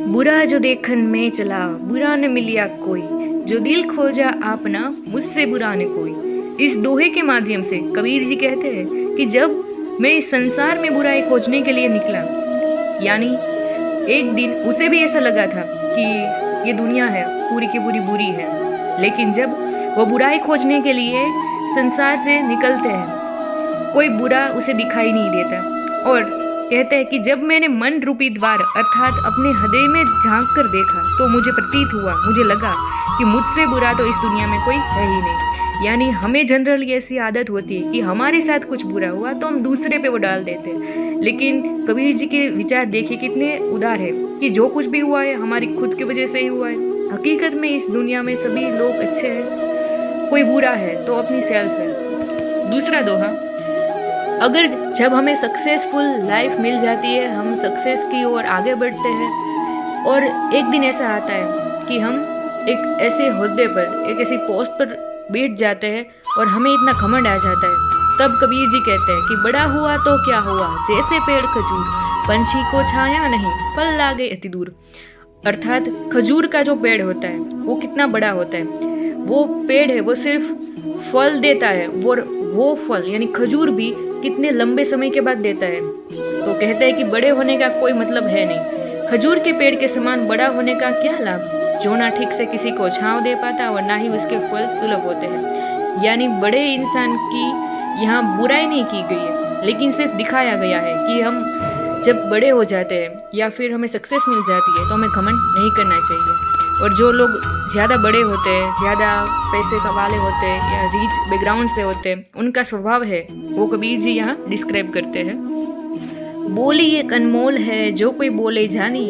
बुरा जो देखन में चला, बुरा न मिलिया कोई, जो दिल खोजा आपना, मुझसे बुरा न कोई। इस दोहे के माध्यम से कबीर जी कहते हैं कि जब मैं इस संसार में बुराई खोजने के लिए निकला, यानी एक दिन उसे भी ऐसा लगा था कि ये दुनिया है पूरी की पूरी बुरी है, लेकिन जब वो बुराई खोजने के लिए संसार से निकलते हैं, कोई बुरा उसे दिखाई नहीं देता। और कहते हैं कि जब मैंने मन रूपी द्वार अर्थात अपने हृदय में झांक कर देखा तो मुझे प्रतीत हुआ, मुझे लगा कि मुझसे बुरा तो इस दुनिया में कोई है ही नहीं। यानी हमें जनरली ऐसी आदत होती है कि हमारे साथ कुछ बुरा हुआ तो हम दूसरे पे वो डाल देते हैं, लेकिन कबीर जी के विचार देखिए कितने उदार है कि जो कुछ भी हुआ है हमारी खुद की वजह से ही हुआ है। हकीकत में इस दुनिया में सभी लोग अच्छे हैं, कोई बुरा है तो अपनी सेल्फ है। दूसरा दोहा, अगर जब हमें सक्सेसफुल लाइफ मिल जाती है, हम सक्सेस की ओर आगे बढ़ते हैं और एक दिन ऐसा आता है कि हम एक ऐसे ओहदे पर, एक ऐसी पोस्ट पर बैठ जाते हैं और हमें इतना घमंड आ जाता है, तब कबीर जी कहते हैं कि बड़ा हुआ तो क्या हुआ, जैसे पेड़ खजूर, पंछी को छाया नहीं, फल लागे अति दूर। अर्थात खजूर का जो पेड़ होता है वो कितना बड़ा होता है, वो पेड़ है वो सिर्फ फल देता है, वो फल यानी खजूर भी कितने लंबे समय के बाद देता है। तो कहते हैं कि बड़े होने का कोई मतलब है नहीं, खजूर के पेड़ के समान बड़ा होने का क्या लाभ, जो ना ठीक से किसी को छांव दे पाता और ना ही उसके फल सुलभ होते हैं। यानी बड़े इंसान की यहाँ बुराई नहीं की गई है, लेकिन सिर्फ दिखाया गया है कि हम जब बड़े हो जाते हैं या फिर हमें सक्सेस मिल जाती है तो हमें घमंड नहीं करना चाहिए। और जो लोग ज़्यादा बड़े होते हैं, ज़्यादा पैसे वाले होते हैं या रिच बैकग्राउंड से होते हैं, उनका स्वभाव है वो कबीर जी यहाँ डिस्क्राइब करते हैं। बोली एक अनमोल है जो कोई बोले जानी,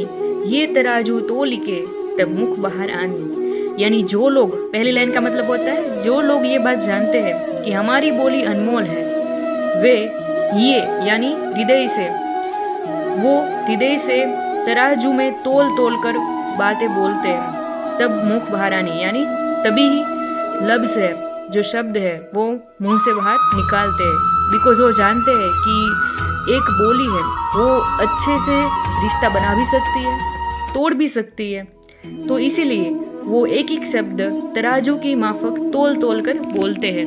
ये तराजू तोल के तब मुख बाहर आनी। यानी जो लोग, पहली लाइन का मतलब होता है जो लोग ये बात जानते हैं कि हमारी बोली अनमोल है, वे ये यानी हृदय से, वो हृदय से तराजू में तोल तोल कर बातें बोलते हैं, तब मुख बाहर आनी, यानी तभी ही लफ्ज़ है, जो शब्द है वो मुंह से बाहर निकालते हैं। बिकॉज वो जानते हैं कि एक बोली है वो अच्छे से रिश्ता बना भी सकती है, तोड़ भी सकती है, तो इसीलिए वो एक एक शब्द तराजू की माफक तोल तोल कर बोलते हैं।